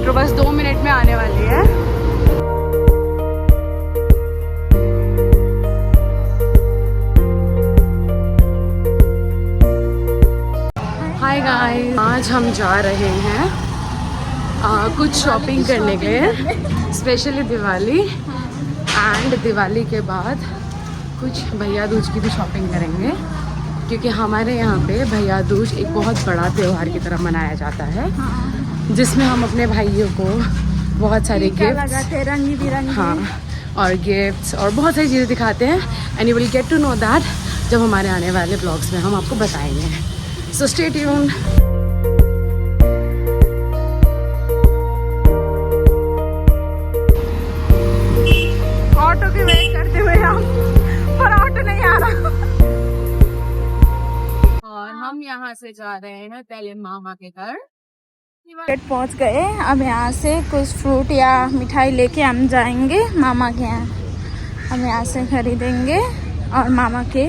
Metro bus 2 minute में आने वाली है। हाय गाइस, आज हम जा रहे हैं कुछ शॉपिंग करने के लिए, स्पेशली दिवाली। एंड दिवाली के बाद कुछ भैया दूज की भी शॉपिंग करेंगे, क्योंकि हमारे यहाँ पे भैया दूज एक बहुत बड़ा त्यौहार की तरह मनाया जाता है, जिसमें हम अपने भाइयों को बहुत सारे गिफ्ट्स, रंगी बिरंगी, हाँ, और गिफ्ट्स और बहुत सारी चीज़ें दिखाते हैं। And you will get to know that जब हमारे आने वाले ब्लॉग्स में हम आपको बताएंगे। So stay tuned. ऑटो की वेट करते हुए हम, पर ऑटो नहीं आ रहा। और हम यहाँ से जा रहे हैं पहले मामा के घर। पहुँच गए। अब यहाँ से कुछ फ्रूट या मिठाई लेके हम जाएंगे मामा के यहाँ। हम यहाँ से खरीदेंगे और मामा के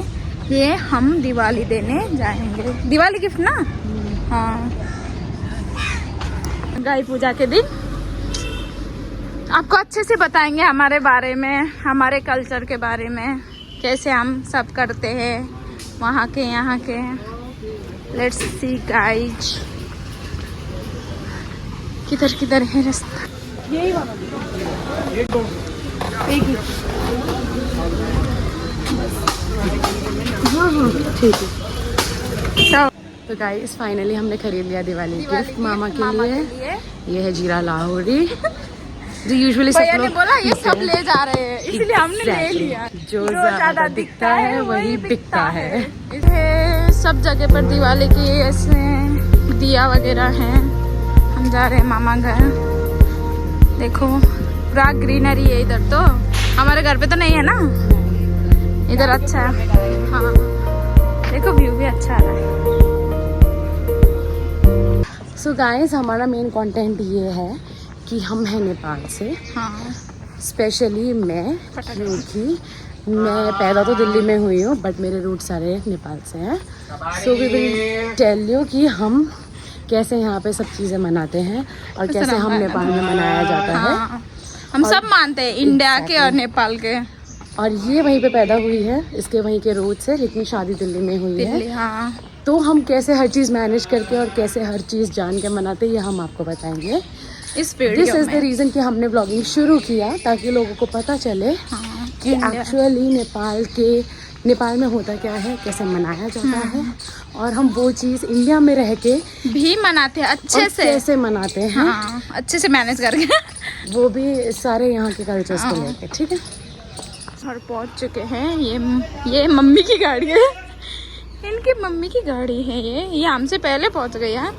ये हम दिवाली देने जाएंगे। दिवाली गिफ्ट ना, हाँ, गाय पूजा के दिन आपको अच्छे से बताएंगे हमारे बारे में, हमारे कल्चर के बारे में, कैसे हम सब करते हैं वहाँ के यहाँ के। लेट्स सी गाइज, किधर किधर है रास्ता। यही वाला एक ही। हाँ हाँ ठीक है। तो गाइस फाइनली हमने खरीद लिया दिवाली गिफ्ट मामा के लिए। ये है जीरा लाहौरी, जो यूजुअली सब लोग बोला ये सब ले जा रहे हैं, इसलिए हमने ले लिया। जो ज्यादा दिखता है वही बिकता है। इसे सब जगह पर दिवाली की ऐसे दिया वगैरह हैं। हम जा रहे हैं मामा घर। देखो पूरा ग्रीनरी है इधर, तो हमारे घर पे तो नहीं है ना, इधर अच्छा है। हाँ देखो व्यू भी अच्छा आ रहा है। सो गाइस हमारा मेन कंटेंट ये है कि हम हैं नेपाल से। हाँ, स्पेशली मैं, क्योंकि मैं पैदा तो दिल्ली में हुई हूँ बट मेरे रूट सारे नेपाल से हैं। So we will tell you कि हम कैसे यहाँ पे सब चीज़ें मनाते हैं और कैसे हम नेपाल में मनाया जाता है। हाँ, हम सब मानते हैं, इंडिया के और नेपाल के। और ये वहीं पे पैदा हुई है, इसके वहीं के रूट से, लेकिन शादी दिल्ली में हुई है। हाँ, तो हम कैसे हर चीज़ मैनेज करके और कैसे हर चीज़ जान के मनाते हैं, ये हम आपको बताएंगे इस video this is the reason कि हमने ब्लॉगिंग शुरू किया, ताकि लोगों को पता चले कि एक्चुअली नेपाल में होता क्या है, कैसे मनाया जाता है, और हम वो चीज़ इंडिया में रह के भी मनाते हैं अच्छे से, कैसे मनाते हैं। हाँ, अच्छे से मैनेज करके, वो भी सारे यहाँ के कल्चर्स को लेके। ठीक है, और पहुँच चुके हैं। ये मम्मी की गाड़ी है, इनकी मम्मी की गाड़ी है। ये हमसे पहले पहुँच गई है।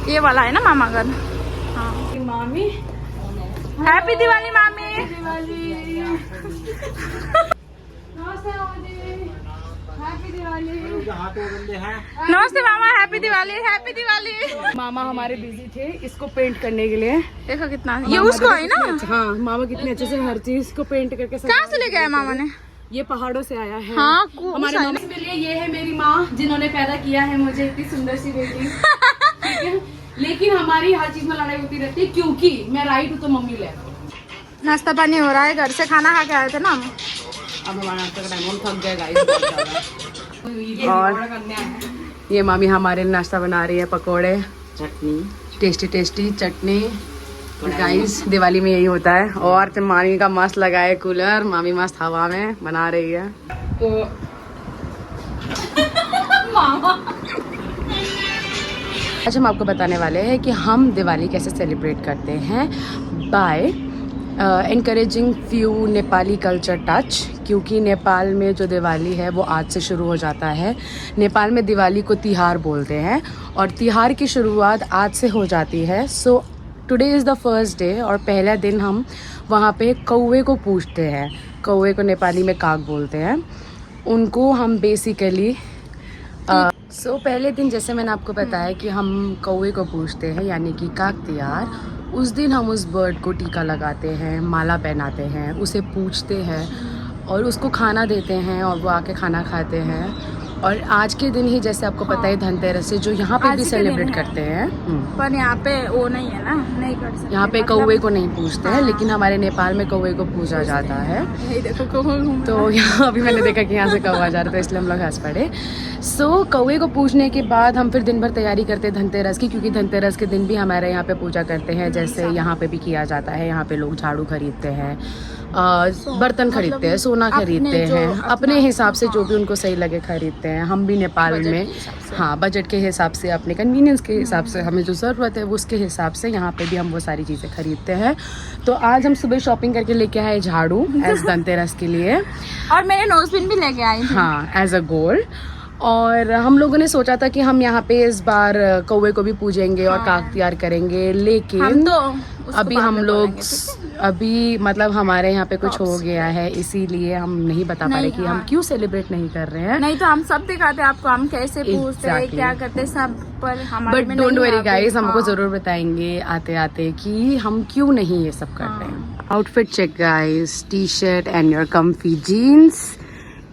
ये वाला है ना मामा घर। हाँ मामी, हैप्पी दिवाली मामी। नमस्ते मामा, हैप्पी दिवाली, हैप्पी दिवाली। मामा हमारे बिजी थे इसको पेंट करने के लिए। देखो कितना ये उसको है ना। हाँ, मामा कितने अच्छे से हर चीज को पेंट करके। कहाँ से लेके आया मामा ने? ये पहाड़ों से आया है। हाँ, हमारे मामा के लिए। ये है मेरी माँ, जिन्होंने पैदा किया है मुझे, इतनी सुंदर सी बेटी। ठीक है, लेकिन हमारी हर चीज में लड़ाई होती रहती है, क्योंकि मैं राइट हूँ तो मम्मी लेफ्ट। नाश्ता पानी हो रहा है, घर से खाना खा के आए थे ना हम। अब हमारा नाश्ता का टाइम, हम थक गए गाइस। और ये मामी हमारे नाश्ता बना रही है, पकोड़े, चटनी, टेस्टी टेस्टी चटनी। गाइस दिवाली में यही होता है। और मामी का मस्त लगा है कूलर, मामी मस्त हवा में बना रही है। तो मामा आज हम आपको बताने वाले हैं कि हम दिवाली कैसे सेलिब्रेट करते हैं, by encouraging few Nepali culture touch. क्योंकि नेपाल में जो दिवाली है वो आज से शुरू हो जाता है। नेपाल में दिवाली को तिहार बोलते हैं और तिहार की शुरुआत आज से हो जाती है। So today is the first day, और पहला दिन हम वहाँ पे कौवे को पूजते हैं। कौवे को नेपाली में काग बोलते हैं। उनको हम बेसिकली पहले दिन जैसे मैंने आपको बताया कि हम कौवे को पूजते हैं, यानी कि काग तिहार। उस दिन हम उस बर्ड को टीका लगाते हैं, माला पहनाते हैं, उसे पूजते हैं और उसको खाना देते हैं, और वो आके खाना खाते हैं। और आज के दिन ही जैसे आपको पता है धनतेरस से जो यहाँ पे आज भी के सेलिब्रेट दिन है। करते हैं। पर यहाँ पे वो नहीं है ना, नहीं कर सकते। यहाँ पे मतलब- कौवे को नहीं पूजते हैं, हाँ। लेकिन हमारे नेपाल में कौवे को पूजा जाता है। यही देखो कौवा घूम रहा तो यहाँ अभी मैंने देखा कि यहाँ से कौवा जा रहा था, इसलिए हम लोग हंस पड़े। सो कौवे को पूजने के बाद हम फिर दिन भर तैयारी करते हैं धनतेरस की, क्योंकि धनतेरस के दिन भी हमारे यहाँ पे पूजा करते हैं, जैसे यहाँ पे भी किया जाता है। यहाँ पे लोग झाड़ू खरीदते हैं, बर्तन खरीदते हैं, सोना खरीदते हैं, अपने हिसाब से जो भी उनको सही लगे खरीदते हैं। हम भी नेपाल में हाँ बजट के हिसाब से, अपने कन्वीनियंस के हिसाब से, हमें जो ज़रूरत है वो उसके हिसाब से यहाँ पे भी हम वो सारी चीज़ें खरीदते हैं। तो आज हम सुबह शॉपिंग करके लेके आए झाड़ू एज धनतेरस के लिए। और मेरे नोजपिन भी लेके आई थी। हाँ एज अ गोल। और हम लोगों ने सोचा था कि हम यहाँ पे इस बार कौवे को भी पूजेंगे और काक तैयार करेंगे, हम लेकिन तो उसको अभी बाद हम में लोग बोलेंगे, ठीक अभी मतलब हमारे यहाँ पे कुछ हो गया है, इसीलिए हम नहीं बता पा रहे नहीं, कि हम हाँ। क्यों सेलिब्रेट नहीं कर रहे है? हैं। नहीं तो हम सब दिखाते आपको, हम कैसे पूछते हैं, Exactly. क्या करते सब, पर हमारे बट में डोंट नहीं वरी है अभी। गाइस, हमको हाँ। जरूर बताएंगे आते आते कि हम क्यों नहीं ये सब करते हैं। Outfit check guys, T shirt and your comfy jeans,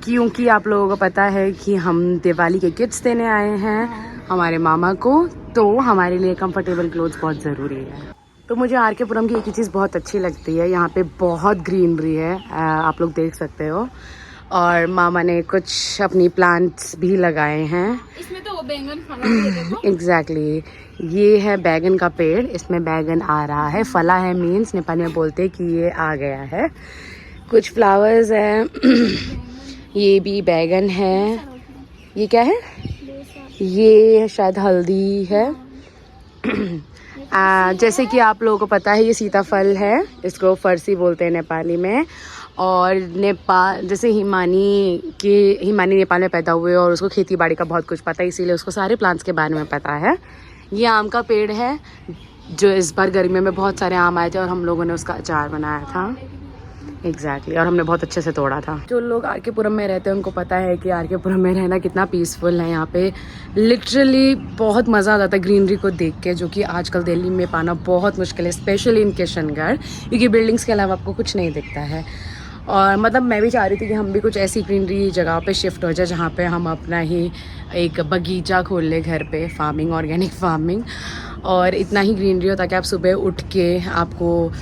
क्योंकि आप लोगों को पता है कि हम दिवाली के गिफ्ट्स देने आए हैं हमारे मामा को, तो हमारे लिए कंफर्टेबल क्लोथ्स बहुत ज़रूरी है। तो मुझे आर के पुरम की एक ही चीज़ बहुत अच्छी लगती है, यहाँ पे बहुत ग्रीनरी है, आप लोग देख सकते हो। और मामा ने कुछ अपनी प्लांट्स भी लगाए हैं। इसमें तो वो बैंगन फला भी है, देखो। एग्जैक्टली ये है बैगन का पेड़, इसमें बैगन आ रहा है, फला है मीन्स नेपाली में बोलते हैं कि ये आ गया है। कुछ फ्लावर्स हैं ये भी बैगन है, ये क्या है, ये शायद हल्दी है। जैसे कि आप लोगों को पता है ये सीताफल है, इसको फरसी बोलते हैं नेपाली में। और नेपाल जैसे हिमानी नेपाल में पैदा हुए और उसको खेती बाड़ी का बहुत कुछ पता है, इसीलिए उसको सारे प्लांट्स के बारे में पता है। ये आम का पेड़ है, जो इस बार गर्मियों में बहुत सारे आम आए थे और हम लोगों ने उसका अचार बनाया था। एग्जैक्टली और हमने बहुत अच्छे से तोड़ा था। जो लोग आर के पुरम में रहते हैं उनको पता है कि आर के पुरम में रहना कितना पीसफुल है। यहाँ पे लिटरली बहुत मज़ा आता था ग्रीनरी को देख के, जो कि आजकल दिल्ली में पाना बहुत मुश्किल है, स्पेशली इन किशनगढ़, क्योंकि बिल्डिंग्स के अलावा आपको कुछ नहीं दिखता है। और मतलब मैं भी चाह रही थी कि हम भी कुछ ऐसी ग्रीनरी जगह पे शिफ्ट हो जाए जहाँ पे हम अपना ही एक बगीचा खोल ले घर पे, फार्मिंग, ऑर्गेनिक फार्मिंग, और इतना ही ग्रीनरी हो ताकि आप सुबह उठ के आपको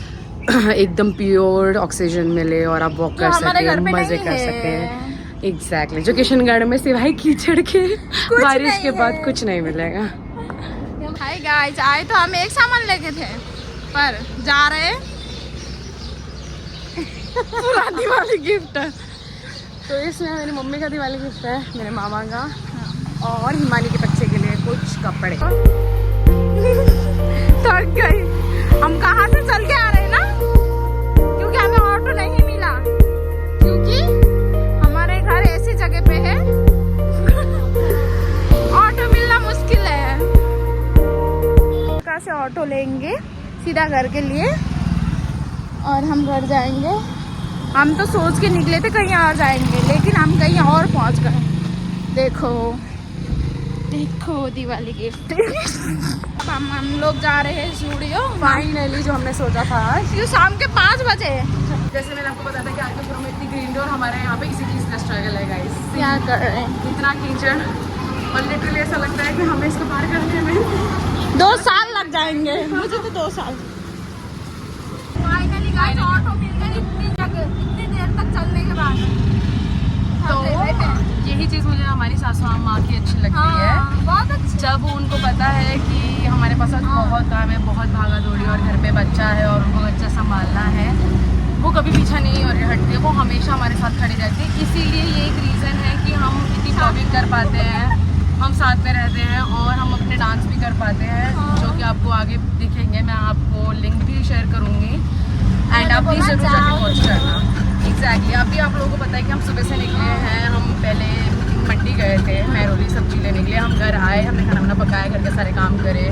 एकदम प्योर ऑक्सीजन मिले और आप वॉक कर सकें, मज़े कर सकें। एग्जैक्टली जो किशनगढ़ में सिवाय कीचड़ के बारिश के बाद कुछ नहीं मिलेगा। हाय गाइस, आए तो हम एक सामान लेके थे, पर जा रहे पूरा दिवाली गिफ्ट। तो इसमें मेरी मम्मी का दिवाली गिफ्ट है, मेरे मामा का, और हिमानी के बच्चे के लिए कुछ कपड़े। थक गई, हम कहाँ से चल के आ रहे हैं ना, क्योंकि हमें ऑटो नहीं मिला, क्योंकि हमारे घर ऐसी जगह पे है ऑटो मिलना मुश्किल है। कहाँ से ऑटो लेंगे सीधा घर के लिए और हम घर जाएंगे। हम तो सोच के निकले थे कहीं और जाएंगे, लेकिन हम कहीं और पहुंच गए। देखो देखो दिवाली गिफ्ट। हम लोग जा रहे हैं स्टूडियो फाइनली जो हमने सोचा था आज, ये शाम के 5 बजे। जैसे मैंने आपको बताया था कि आगे पुरम में इतनी ग्रीनरी और हमारे यहाँ पे इसी चीज़ का स्ट्रगल है गाइस। क्या कर रहे हैं, इतना कीचड़ और लिटरली ऐसा लगता है कि हमें इसको पार करने में 2 साल लग जाएंगे, मुझे तो 2 साल। फाइनली गाइस ऑटो मिल गई, इतनी देर तक चलने के बाद। तो यही चीज़ मुझे हमारी सासू माँ की अच्छी लगती है, बहुत अच्छी। जब उनको पता है कि हमारे पास आज बहुत काम है, बहुत भागा दौड़ी और घर पे बच्चा है और उनको बच्चा संभालना है, वो कभी पीछा नहीं हटती है, वो हमेशा हमारे साथ खड़ी रहती है। इसीलिए ये एक रीज़न है कि हम इतनी ब्लॉगिंग कर पाते हैं, हम साथ में रहते हैं और हम अपने डांस भी कर पाते हैं, जो कि आपको आगे दिखेंगे। मैं आपको लिंक भी शेयर करूँगी एंड आप प्लीज़ जरूर जाके वॉच करना। एग्जैक्टली अभी आप लोगों को पता है कि हम सुबह से निकले हैं, हम पहले मंडी गए थे मैरोली सब्जी लेने के लिए, हम घर आए, हमने खाना वाना पकाया, घर के सारे काम करे,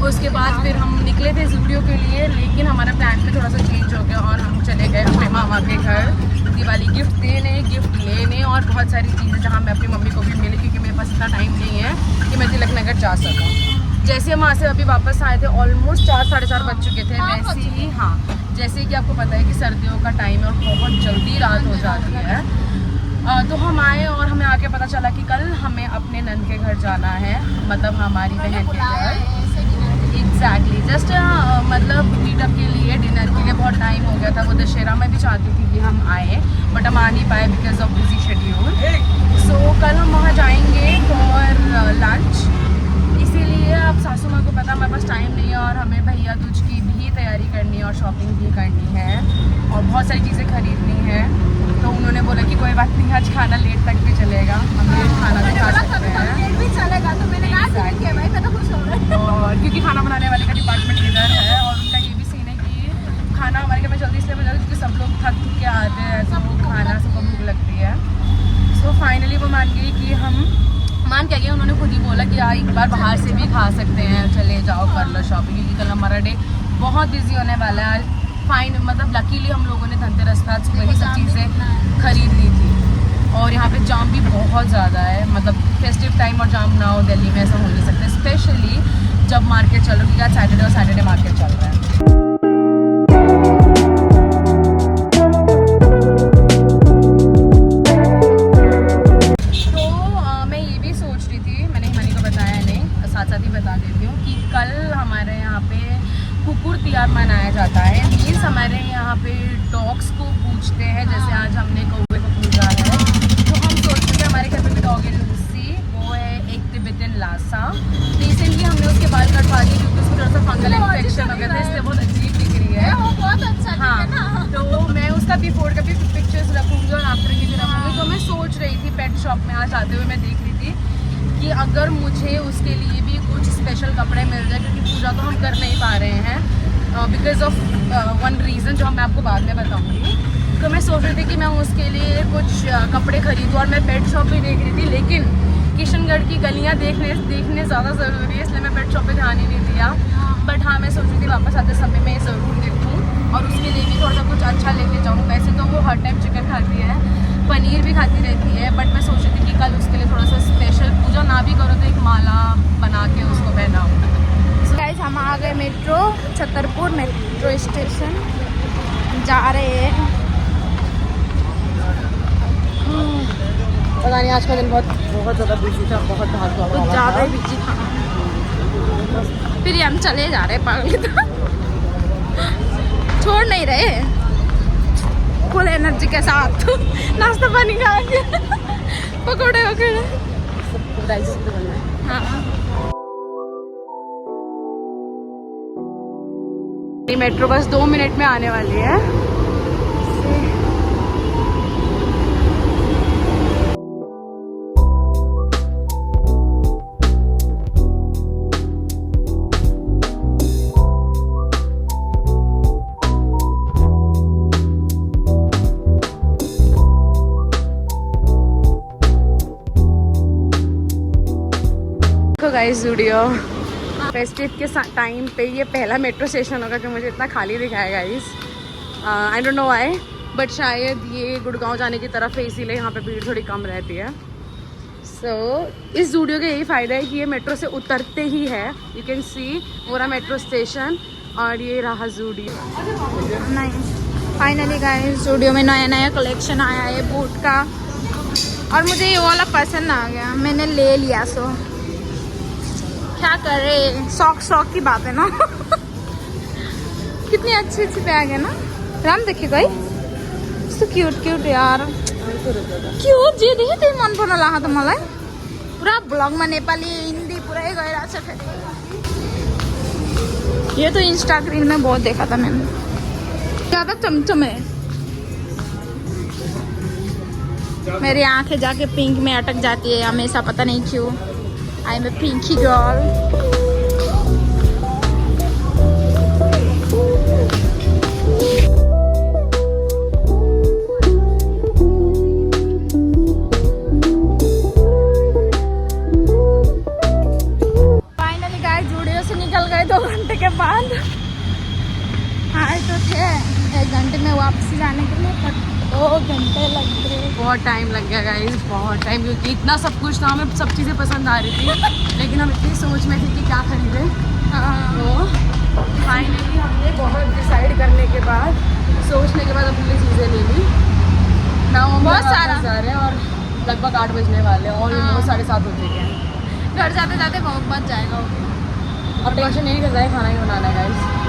उसके बाद फिर हम निकले थे स्टूडियो के लिए, लेकिन हमारा प्लान में थोड़ा सा चेंज हो गया और हम चले गए अपने मामा के घर दिवाली गिफ्ट देने, गिफ्ट लेने और बहुत सारी चीज़ें, जहाँ मैं अपनी मम्मी को भी मिली, क्योंकि मेरे पास इतना टाइम नहीं है कि मैं तिलक नगर जा सकूँ। जैसे हम वहाँ से अभी वापस आए थे ऑलमोस्ट 4 साढ़े 4 बज चुके थे, वैसे ही जैसे कि आपको पता है कि सर्दियों का टाइम है और बहुत जल्दी रात हो जाती है, तो हम आए और हमें आके पता चला कि कल हमें अपने नंद के घर जाना है, मतलब हमारी बहन के घर। एग्जैक्टली जस्ट मतलब मीटअप के लिए, डिनर के लिए बहुत टाइम हो गया था। वो दशहरा में भी चाहती थी कि हम आए, बट हम आ नहीं पाए बिकॉज ऑफ बिजी शेड्यूल। सो कल हम वहाँ जाएंगे फॉर लंच। इसीलिए अब सासू माँ को पता हमारे पास टाइम नहीं है और हमें भैया दूज की भी तैयारी करनी है और शॉपिंग भी करनी है और बहुत सारी चीज़ें खरीदनी है। तो उन्होंने बोला कि कोई बात नहीं, आज खाना लेट तक भी चलेगा, हम लेट खाना भी खा सकते हैं। लेट भी चलेगा तो मैंने कहा ठीक है भाई, मैं तो खुश हो रही हूँ। और क्योंकि खाना बनाने वाले का डिपार्टमेंट इधर है और उनका ये भी सीन है कि खाना हमारे घर में जल्दी इसलिए बना क्योंकि सब लोग थक के आते हैं, सबको खाना सबको भूख लगती है। सो फाइनली वो मान गई कि हम मान क्या गया, उन्होंने खुद ही बोला कि एक बार बाहर से भी खा सकते हैं, चले जाओ कर लो शॉपिंग, क्योंकि कल हमारा डे बहुत बिजी होने वाला है। फाइन मतलब लकीली हम लोगों ने धनतेरस था सुबह ही सब चीज़ें खरीद ली थी और यहाँ पे जाम भी बहुत ज़्यादा है। मतलब फेस्टिव टाइम और जाम ना हो दिल्ली में ऐसा हो नहीं सकता, स्पेशली जब मार्केट चल रही है, सैटरडे और सैटरडे मार्केट चल रहा है। तो मैं ये भी सोच रही थी, मैंने हिमानी को बताया नहीं, साथ साथ ही बता देती हूँ कि कल हमारे यहाँ पे कुकुर तिहार मनाया जाता है। मीन्स हमारे यहाँ पे डॉग्स को पूजते हैं, जैसे आज हमने कौवे को पूजा है। तो हम सोचते थे हमारे घर पे भी डॉग है लूसी, वो है एक तिब्बतन लासा। रिसेंटली हमने उसके बाल कटवा दिए क्योंकि उसको थोड़ा सा फंगल इन्फेक्शन वगैरह है, इसलिए बहुत अजीब दिख रही है। वो बहुत अच्छा हाँ, तो मैं उसका बिफोर का भी पिक्चर्स रखूँगी और आफ्टर की भी रखूँगी। तो मैं सोच रही थी पेट शॉप में आज आते हुए मैं देख रही थी कि अगर मुझे उसके लिए भी कुछ स्पेशल कपड़े मिल जाए, क्योंकि पूजा तो हम कर नहीं पा रहे हैं बिकॉज ऑफ वन रीज़न जो मैं आपको बाद में बताऊंगी। तो मैं सोच रही थी कि मैं उसके लिए कुछ कपड़े खरीदूँ और मैं पेट शॉप भी देख रही थी, लेकिन किशनगढ़ की गलियाँ देखने ज़्यादा ज़रूरी है, इसलिए मैं पेट शॉप पे ध्यान ही नहीं दिया। बट हाँ, मैं सोच रही थी वापस आते समय मैं ज़रूर देखूँ और उसके लिए भी थोड़ा सा कुछ अच्छा लेके जाऊँ। वैसे तो वो हर टाइम चिकन खाती है, पनीर भी खाती रहती है, बट मैं सोच रही थी कि कल उसके लिए थोड़ा सा स्पेशल, पूजा ना भी करो तो एक माला बना के उसको पहनाऊँ। गाइस हम आ गए मेट्रो, छतरपुर मेट्रो स्टेशन जा रहे हैं। पता नहीं आज का दिन बहुत ज़्यादा बिजी था, बहुत भाग दौड़ कुछ ज़्यादा ही बिजी था, फिर हम चले जा रहे पागल तो छोड़ नहीं रहे, फुल एनर्जी के साथ नाश्ता पानी खा के पकौड़े वकौड़े। हाँ मेट्रो बस 2 मिनट में आने वाली है। गाइस ज़ूडियो फेस्टिव के टाइम पे ये पहला मेट्रो स्टेशन होगा जो मुझे इतना खाली दिखाया guys. I don't know why, but शायद ये गुड़गांव जाने की तरफ है, इसीलिए यहाँ पे भीड़ थोड़ी कम रहती है। सो इस ज़ूडियो का यही फ़ायदा है कि ये मेट्रो से उतरते ही है, यू कैन सी पूरा मेट्रो स्टेशन और ये रहा ज़ूडियो। नहीं, फाइनली गाइस ज़ूडियो में नया नया कलेक्शन आया है बूट का और मुझे ये वाला पसंद आ गया, मैंने ले लिया। सो क्या करे, शौक की बात है ना। कितनी अच्छी बैग है ना, राम देखिए भाई, सो क्यूट यार, क्यूट जे देखिए ते मन पर्न लाग्यो त मलाई पुरा ब्लगमा नेपाली हिंदी पुरै गइरहेछ। फेरि ये तो इंस्टाग्राम में बहुत देखा था मैंने, ज्यादा चमचम है। मेरी आंखें जाके पिंक में अटक जाती है हमेशा, पता नहीं क्यों। I am a pinky girl. Finally guys Zudio से निकल गए 2 घंटे के बाद। आए तो थे 1 घंटे में वापसी जाने के लिए, पर 2 घंटे लग गए। बहुत टाइम लग गया गाइस, बहुत टाइम, क्योंकि इतना सब कुछ था, हमें सब चीज़ें पसंद आ रही थी, लेकिन हम इतनी सोच में थे कि क्या खरीदें। तो फाइनली हमने बहुत डिसाइड करने के बाद, सोचने के बाद अपनी चीज़ें ले ली। नाउ हम बहुत लोग सारा। वापस जा रहे हैं और लगभग 8 बजने वाले हैं और हाँ। 7:30 हो चुके हैं। घर जाते जाते बहुत बच जाएगा। अब टेंशन नहीं कर रहा है, खाना ही बनाना है गाइस।